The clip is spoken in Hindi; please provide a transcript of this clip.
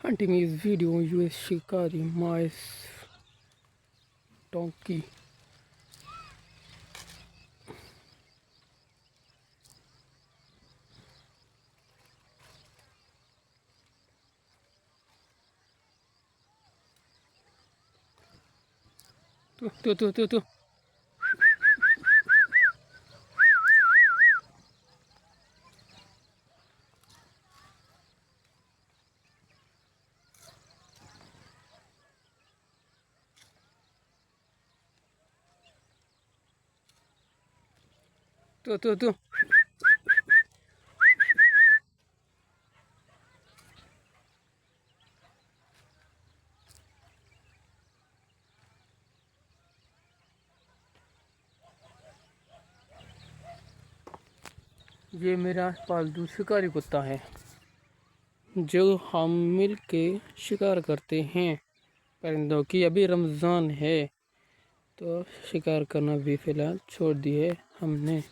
Hunting is video US shikari mice donkey. Tu. Tu. ये मेरा पालतू शिकारी कुत्ता है जो हम मिल के शिकार करते हैं परिंदों की। अभी रमज़ान है तो शिकार करना भी फ़िलहाल छोड़ दिए हमने।